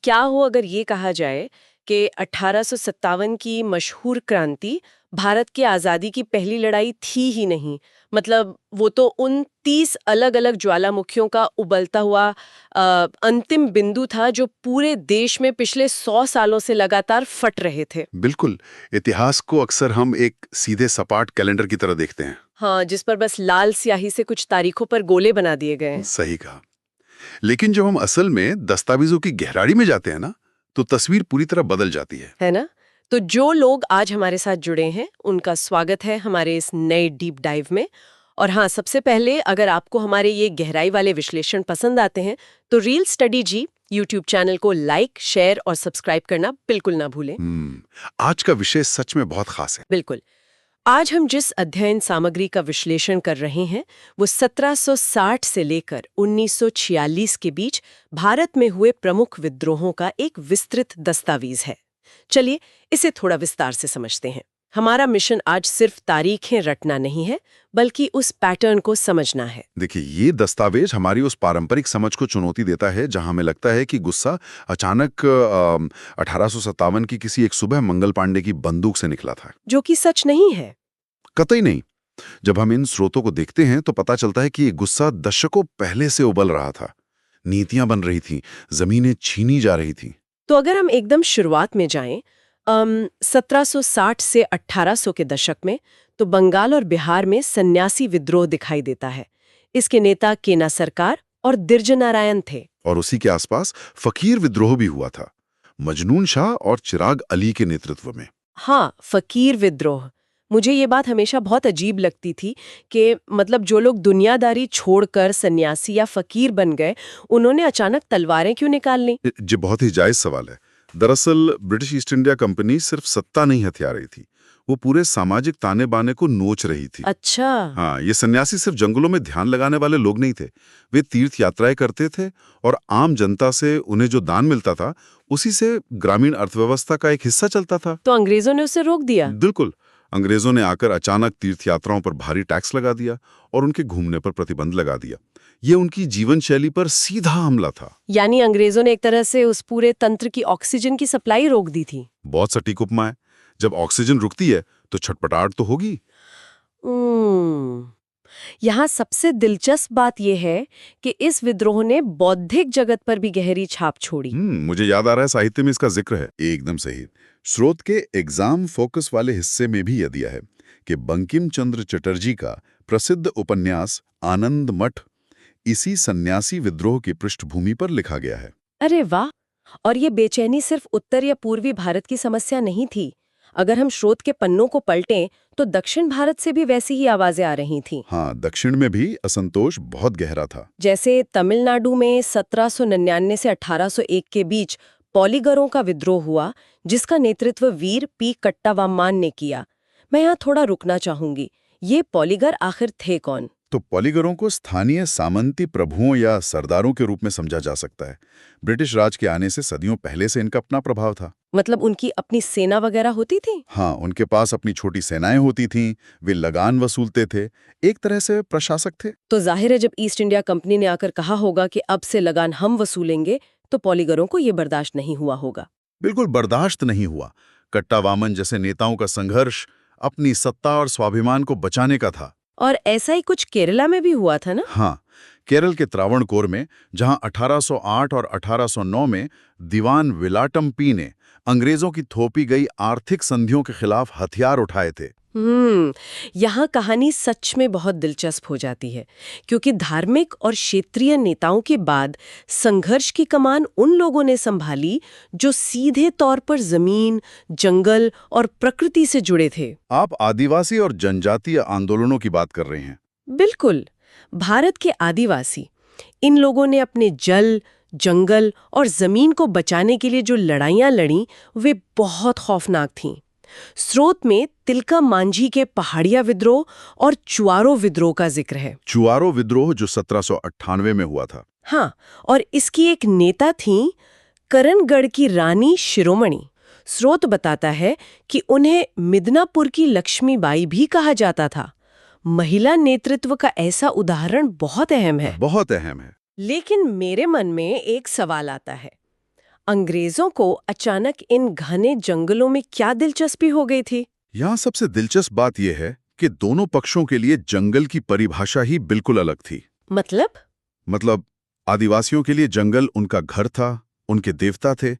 क्या हो अगर ये कहा जाए कि 1857 की मशहूर क्रांति भारत की आज़ादी की पहली लड़ाई थी ही नहीं। मतलब वो तो उन 30 अलग-अलग ज्वालामुखियों का उबलता हुआ अंतिम बिंदु था जो पूरे देश में पिछले 100 सालों से लगातार फट रहे थे। बिल्कुल। इतिहास को अक्सर हम एक सीधे सपाट कैलेंडर की तरह देखते हैं। हाँ, जिस पर बस लाल स्याही से कुछ तारीखों पर गोले बना दिए गए हैं। सही कहा। लेकिन जब हम असल में दस्तावेजों की गहराई में जाते हैं ना, तो तस्वीर पूरी तरह बदल जाती है। है ना? तो जो लोग आज हमारे साथ जुड़े हैं, उनका स्वागत है हमारे इस नए डीप डाइव में। और हाँ, सबसे पहले अगर आपको हमारे ये गहराई वाले विश्लेषण पसंद आते हैं, तो रियल स्टडी जी यूट्यूब चैनल को लाइक, शेयर और सब्सक्राइब करना बिल्कुल ना भूलें। आज का विषय सच में बहुत खास है। बिल्कुल। आज हम जिस अध्ययन सामग्री का विश्लेषण कर रहे हैं, वो 1760 से लेकर 1946 के बीच भारत में हुए प्रमुख विद्रोहों का एक विस्तृत दस्तावेज है। चलिए इसे थोड़ा विस्तार से समझते हैं। हमारा मिशन आज सिर्फ तारीखें रटना नहीं है, बल्कि उस पैटर्न को समझना है। देखिए, ये दस्तावेज हमारी उस पारंपरिक समझ को चुनौती देता है जहां हमें लगता है कि गुस्सा अचानक 1857 की किसी एक सुबह मंगल पांडे की बंदूक से निकला था। जो कि सच नहीं है। कतई नहीं। जब हम इन स्रोतों को देखते हैं तो पता चलता है कि ये गुस्सा दशकों पहले से उबल रहा था। नीतियां बन रही थीं, जमीनें छीनी जा रही थीं। तो अगर हम एकदम शुरुआत में जाएं, 1760 से 1800 के दशक में, तो बंगाल और बिहार में सन्यासी विद्रोह दिखाई देता है। इसके नेता केना सरकार और दिरज नारायण थे। और उसी के आसपास फकीर विद्रोह भी हुआ था, मजनून शाह और चिराग अली के नेतृत्व में। हाँ, फकीर विद्रोह। मुझे ये बात हमेशा बहुत अजीब लगती थी कि मतलब जो लोग दुनियादारी छोड़कर सन्यासी या फकीर बन गए, उन्होंने अचानक तलवारें क्यों निकाल ली? ये बहुत ही जायज सवाल है। दरअसल ब्रिटिश ईस्ट इंडिया कंपनी सिर्फ सत्ता नहीं हथिया रही थी, वो पूरे सामाजिक ताने बाने को नोच रही थी। अच्छा। हाँ, ये सन्यासी सिर्फ जंगलों में ध्यान लगाने वाले लोग नहीं थे। वे तीर्थ यात्राएं करते थे और आम जनता से उन्हें जो दान मिलता था, उसी से ग्रामीण अर्थव्यवस्था का एक हिस्सा चलता था। तो अंग्रेजों ने उसे रोक दिया। बिल्कुल। अंग्रेजों ने आकर अचानक तीर्थ यात्राओं पर भारी टैक्स लगा दिया और उनके घूमने पर प्रतिबंध लगा दिया। ये उनकी जीवन शैली पर सीधा हमला था। यानी अंग्रेजों ने एक तरह से उस पूरे तंत्र की ऑक्सीजन की सप्लाई रोक दी थी। बहुत सटीक उपमा है। जब ऑक्सीजन रुकती है तो छटपटाहट तो होगी। यहाँ सबसे दिलचस्प बात यह है कि इस विद्रोह ने बौद्धिक जगत पर भी गहरी छाप छोड़ी। मुझे याद आ रहा है, साहित्य में इसका जिक्र है। एकदम सही। स्रोत के एग्जाम फोकस वाले हिस्से में भी यह दिया है कि बंकिम चंद्र चटर्जी का प्रसिद्ध उपन्यास आनंद मठ इसी सन्यासी विद्रोह की पृष्ठभूमि पर लिखा गया है। अरे वाह! और ये बेचैनी सिर्फ उत्तर या पूर्वी भारत की समस्या नहीं थी। अगर हम स्रोत के पन्नों को पलटें, तो दक्षिण भारत से भी वैसी ही आवाजें आ रही थीं। हाँ, दक्षिण में भी असंतोष बहुत गहरा था। जैसे तमिलनाडु में 1799 से 1801 के बीच पॉलीगरों का विद्रोह हुआ, जिसका नेतृत्व वीर पी कट्टावाम्मान ने किया। मैं यहाँ थोड़ा रुकना चाहूंगी। ये पॉलीगर आखिर थे कौन? तो पॉलीगरों को स्थानीय सामंती प्रभुओं या सरदारों के रूप में समझा जा सकता है। ब्रिटिश राज के आने से सदियों पहले से इनका अपना प्रभाव था। मतलब उनकी अपनी सेना वगैरह होती थी? हाँ, उनके पास अपनी छोटी सेनाएं होती थीं, वे लगान वसूलते थे, एक तरह से प्रशासक थे। तो जाहिर है जब ईस्ट इंडिया कंपनी ने आकर कहा होगा कि अब से लगान हम वसूलेंगे, तो पॉलीगरों को ये बर्दाश्त नहीं हुआ होगा। बिल्कुल बर्दाश्त नहीं हुआ। कट्टावामन जैसे नेताओं का संघर्ष अपनी सत्ता और स्वाभिमान को बचाने का था। और ऐसा ही कुछ केरला में भी हुआ था ना? हाँ, केरल के त्रावणकोर में, जहां 1808 और 1809 में दीवान विलाटम्पी ने अंग्रेजों की थोपी गई आर्थिक संधियों के खिलाफ हथियार उठाए थे। यहाँ कहानी सच में बहुत दिलचस्प हो जाती है, क्योंकि धार्मिक और क्षेत्रीय नेताओं के बाद संघर्ष की कमान उन लोगों ने संभाली जो सीधे तौर पर जमीन, जंगल और प्रकृति से जुड़े थे। आप आदिवासी और जनजातीय आंदोलनों की बात कर रहे हैं। बिल्कुल। भारत के आदिवासी, इन लोगों ने अपने जल, जंगल और जमीन को बचाने के लिए जो लड़ाइयां लड़ी, वे बहुत खौफनाक थीं। स्रोत में तिलका मांझी के पहाड़िया विद्रोह और चुआरो विद्रोह का जिक्र है। चुआरो विद्रोह जो 1798 में हुआ था। हाँ, और इसकी एक नेता थी करणगढ़ की रानी शिरोमणि। स्रोत बताता है कि उन्हें मिदनापुर की लक्ष्मीबाई भी कहा जाता था। महिला नेतृत्व का ऐसा उदाहरण बहुत अहम है। बहुत अहम है। लेकिन मेरे मन में एक सवाल आता है। अंग्रेजों को अचानक इन घने जंगलों में क्या दिलचस्पी हो गई थी? यहाँ सबसे दिलचस्प बात यह है कि दोनों पक्षों के लिए जंगल की परिभाषा ही बिल्कुल अलग थी। मतलब आदिवासियों के लिए जंगल उनका घर था, उनके देवता थे,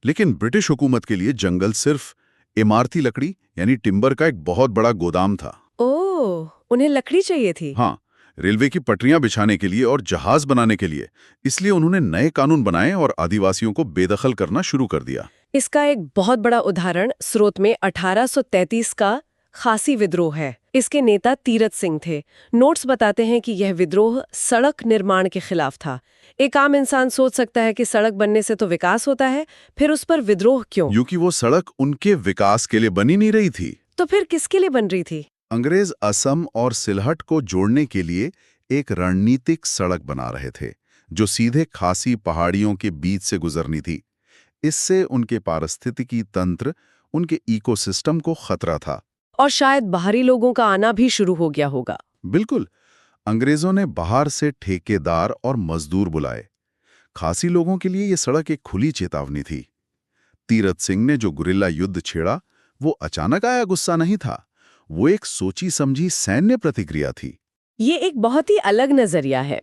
लेकिन ब्रिटिश हुकूमत के लिए जंगल सिर्फ इमारती लकड़ी यानी टिम्बर का एक बहुत बड़ा गोदाम था। ओह, उन्हें लकड़ी चाहिए थी। हाँ, रेलवे की पटरियां बिछाने के लिए और जहाज बनाने के लिए। इसलिए उन्होंने नए कानून बनाए और आदिवासियों को बेदखल करना शुरू कर दिया। इसका एक बहुत बड़ा उदाहरण स्रोत में 1833 का खासी विद्रोह है। इसके नेता तीरथ सिंह थे। नोट्स बताते हैं कि यह विद्रोह सड़क निर्माण के खिलाफ था। एक आम इंसान सोच सकता है कि सड़क बनने से तो विकास होता है, फिर उस पर विद्रोह क्यों? क्योंकि वो सड़क उनके विकास के लिए बनी नहीं रही थी। तो फिर किसके लिए बन रही थी? अंग्रेज असम और सिलहट को जोड़ने के लिए एक रणनीतिक सड़क बना रहे थे, जो सीधे खासी पहाड़ियों के बीच से गुजरनी थी। इससे उनके पारिस्थितिकी तंत्र, उनके इकोसिस्टम को खतरा था। और शायद बाहरी लोगों का आना भी शुरू हो गया होगा। बिल्कुल। अंग्रेजों ने बाहर से ठेकेदार और मजदूर बुलाए। खासी लोगों के लिए यह सड़क एक खुली चेतावनी थी। तीरथ सिंह ने जो गुरिल्ला युद्ध छेड़ा, वो अचानक आया गुस्सा नहीं था। वो एक सोची समझी सैन्य प्रतिक्रिया थी। ये एक बहुत ही अलग नजरिया है।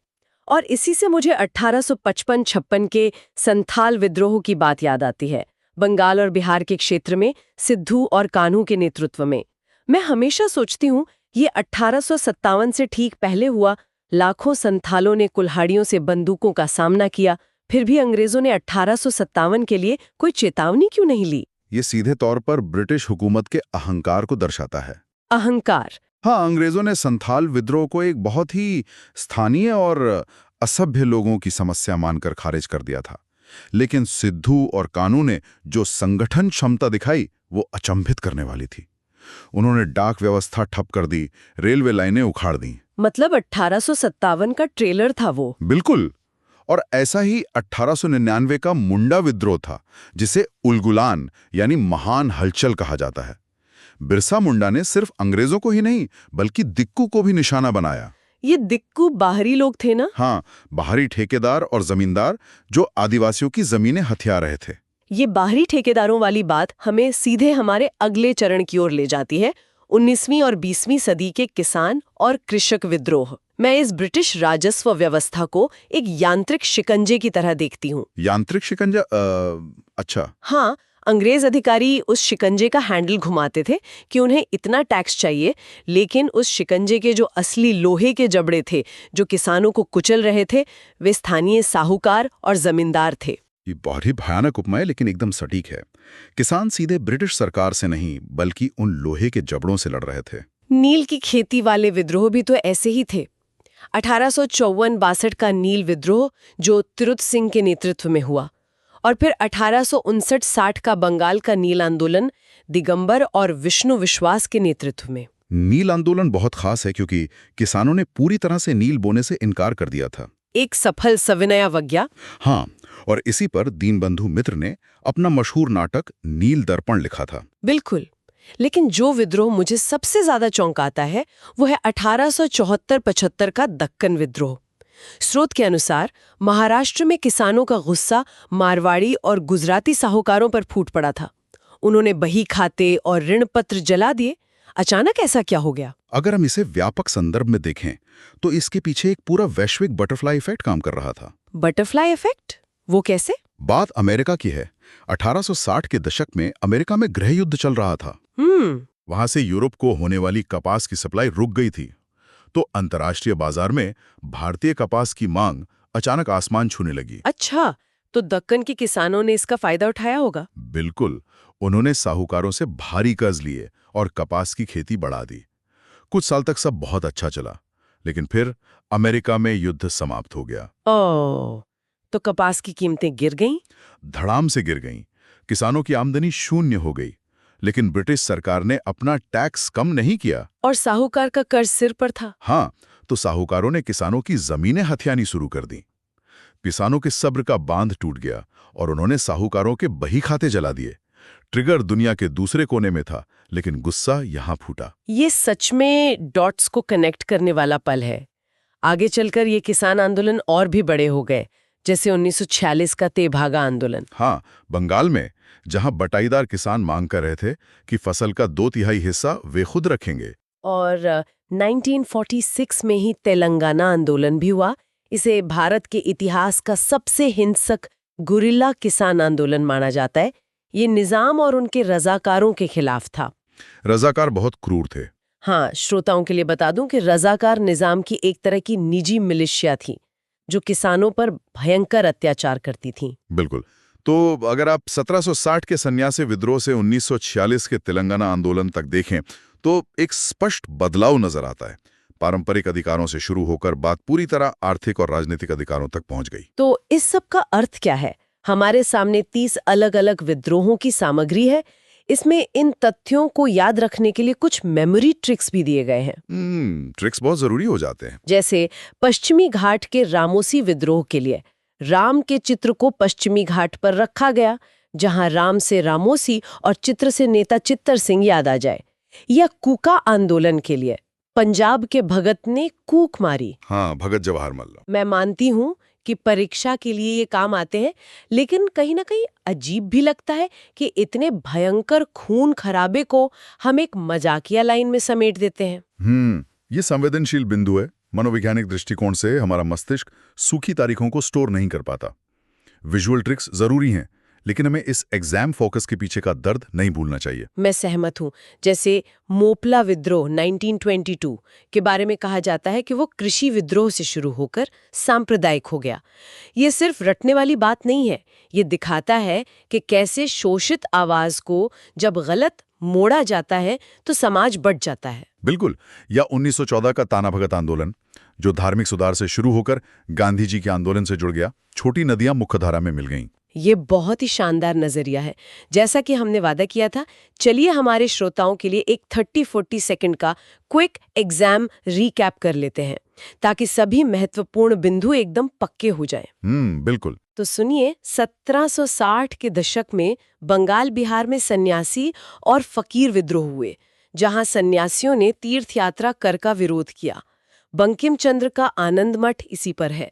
और इसी से मुझे 1855-56 के संथाल विद्रोह की बात याद आती है। बंगाल और बिहार के क्षेत्र में सिद्धू और कान्हू के नेतृत्व में। मैं हमेशा सोचती हूँ ये 1857 से ठीक पहले हुआ। लाखों संथालों ने कुल्हाड़ियों से बंदूकों का सामना किया, फिर भी अंग्रेजों ने 1857 के लिए कोई चेतावनी क्यों नहीं ली? ये सीधे तौर पर ब्रिटिश हुकूमत के अहंकार को दर्शाता है। अहंकार? हाँ, अंग्रेजों ने संथाल विद्रोह को एक बहुत ही स्थानीय और असभ्य लोगों की समस्या मानकर खारिज कर दिया था। लेकिन सिद्धू और कान्हू ने जो संगठन क्षमता दिखाई, वो अचंभित करने वाली थी। उन्होंने डाक व्यवस्था ठप कर दी, रेलवे लाइनें उखाड़ दी। मतलब 1857 का ट्रेलर था वो? बिल्कुल। और ऐसा ही 1899 का मुंडा विद्रोह था, जिसे उलगुलान यानी महान हलचल कहा जाता है। बिरसा मुंडा ने सिर्फ अंग्रेजों को ही नहीं, बल्कि दिक्कू को भी निशाना बनाया। ये दिक्कू बाहरी लोग थे ना? हाँ, बाहरी ठेकेदार और जमींदार जो आदिवासियों की जमीनें हथिया रहे थे। ये बाहरी ठेकेदारों वाली बात हमें सीधे हमारे अगले चरण की ओर ले जाती है, 19वीं और 20वीं सदी के किसान और कृषक विद्रोह। मैं इस ब्रिटिश राजस्व व्यवस्था को एक यांत्रिक शिकंजे की तरह देखती हूँ। यांत्रिक शिकंजा? अच्छा। हाँ, अंग्रेज अधिकारी उस शिकंजे का हैंडल घुमाते थे कि उन्हें इतना टैक्स चाहिए, लेकिन उस शिकंजे के जो असली लोहे के जबड़े थे, जो किसानों को कुचल रहे थे, वे स्थानीय साहूकार और जमींदार थे। ये बहुत ही भयानक उपमा है, लेकिन एकदम सटीक है। किसान सीधे ब्रिटिश सरकार से नहीं, बल्कि उन लोहे के जबड़ों से लड़ रहे थे। नील की खेती वाले विद्रोह भी तो ऐसे ही थे। 1854-62 का नील विद्रोह, जो तीरथ सिंह के नेतृत्व में हुआ, और फिर 1859-60 का बंगाल का नील आंदोलन दिगंबर और विष्णु विश्वास के नेतृत्व में। नील आंदोलन बहुत खास है क्योंकि किसानों ने पूरी तरह से नील बोने से इनकार कर दिया था। एक सफल सविनय अवज्ञा। हाँ, और इसी पर दीनबंधु मित्र ने अपना मशहूर नाटक नील दर्पण लिखा था। बिल्कुल। लेकिन जो विद्रोह मुझे सबसे ज्यादा चौंकाता है, वो है 1874-75 का दक्कन विद्रोह। स्रोत के अनुसार महाराष्ट्र में किसानों का गुस्सा मारवाड़ी और गुजराती साहूकारों पर फूट पड़ा था। उन्होंने बही खाते और ऋण पत्र जला दिए। अचानक ऐसा क्या हो गया? अगर हम इसे व्यापक संदर्भ में देखें, तो इसके पीछे एक पूरा वैश्विक बटरफ्लाई इफेक्ट काम कर रहा था। Butterfly effect? वो कैसे? बात अमेरिका की है। 1860 के दशक में अमेरिका में गृह युद्ध चल रहा था। वहां से यूरोप को होने वाली कपास की सप्लाई रुक गई थी। तो अंतर्राष्ट्रीय बाजार में भारतीय कपास की मांग अचानक आसमान छूने लगी। अच्छा, तो दक्कन के किसानों ने इसका फायदा उठाया होगा? बिल्कुल। उन्होंने साहूकारों से भारी कर्ज लिए और कपास की खेती बढ़ा दी। कुछ साल तक सब बहुत अच्छा चला, लेकिन फिर अमेरिका में युद्ध समाप्त हो गया। ओह, तो कपास की कीमतें गिर गईं? धड़ाम से गिर गईं। किसानों की आमदनी शून्य हो गई। लेकिन ब्रिटिश सरकार ने अपना टैक्स कम नहीं किया। और साहूकार का कर्ज सिर पर था। हाँ, तो साहूकारों ने किसानों की जमीनें हथियानी शुरू कर दी। किसानों के सब्र का बांध टूट गया और उन्होंने साहूकारों के बही खाते जला दिए। ट्रिगर दुनिया के दूसरे कोने में था, लेकिन गुस्सा यहां फूटा। ये सच में डॉट्स को कनेक्ट करने वाला पल है। आगे चलकर ये किसान आंदोलन और भी बड़े हो गए, जैसे 1946 का तेभागा आंदोलन। हाँ, बंगाल में जहां बटाईदार किसान मांग कर रहे थे कि फसल का 2/3 हिस्सा वे खुद रखेंगे। और 1946 में ही तेलंगाना आंदोलन भी हुआ। इसे भारत के इतिहास का सबसे हिंसक गुरिल्ला किसान आंदोलन माना जाता है। ये निजाम और उनके रजाकारों के खिलाफ था। रजाकार बहुत क्रूर थे। हाँ, श्रोताओं के लिए बता दूं कि रजाकार निजाम की एक तरह की निजी मिलिशिया थी जो किसानों पर भयंकर अत्याचार करती थी। बिल्कुल। तो अगर आप 1760 के सन्यासी विद्रोह से 1946 के तेलंगाना आंदोलन तक देखें तो एक स्पष्ट बदलाव नजर आता है। पारंपरिक अधिकारों से शुरू होकर बात पूरी तरह आर्थिक और राजनीतिक अधिकारों तक पहुंच गई। तो इस सब का अर्थ क्या है? हमारे सामने 30 अलग-अलग विद्रोहों की सामग्री है। इसमें इन तथ्यों को याद रखने के लिए कुछ मेमोरी ट्रिक्स भी दिए गए हैं। ट्रिक्स बहुत जरूरी हो जाते हैं। जैसे पश्चिमी घाट के रामोसी विद्रोह के लिए राम के चित्र को पश्चिमी घाट पर रखा गया, जहां राम से रामोसी और चित्र से नेता चित्तर सिंह याद आ जाए। या कूका आंदोलन के लिए पंजाब के भगत ने कूक मारी। हाँ, भगत जवाहर मल्ल। मैं मानती हूँ कि परीक्षा के लिए ये काम आते हैं, लेकिन कहीं ना कहीं अजीब भी लगता है कि इतने भयंकर खून खराबे को हम एक मजाकिया लाइन में समेट देते हैं। ये संवेदनशील बिंदु है। मनोवैज्ञानिक दृष्टिकोण से हमारा मस्तिष्क सूखी तारीखों को स्टोर नहीं कर पाता। विजुअल ट्रिक्स जरूरी हैं, लेकिन हमें इस एग्जाम फोकस के पीछे का दर्द नहीं भूलना चाहिए। मैं सहमत हूँ। जैसे मोपला विद्रोह 1922 के बारे में कहा जाता है कि वो कृषि विद्रोह से शुरू होकर सांप्रदायिक हो गया। ये सिर्फ रटने वाली बात नहीं है, ये दिखाता है कि कैसे शोषित आवाज को जब गलत मोड़ा जाता है तो समाज बढ़ जाता है। बिल्कुल। या 1914 का ताना भगत आंदोलन, जो धार्मिक सुधार से शुरू होकर गांधी जी के आंदोलन से जुड़ गया। छोटी नदियां मुख्यधारा में मिल गईं। ये बहुत ही शानदार नजरिया है। जैसा कि हमने वादा किया था, चलिए हमारे श्रोताओं के लिए एक 30-40 सेकंड का क्विक एग्जाम रीकैप कर लेते हैं, ताकि सभी महत्वपूर्ण बिंदु एकदम पक्के हो जाएं। बिल्कुल। तो सुनिए, 1760 के दशक में बंगाल बिहार में सन्यासी और फकीर विद्रोह हुए, जहां सन्यासियों ने तीर्थ यात्रा कर का विरोध किया। बंकिम चंद्र का आनंद मठ इसी पर है,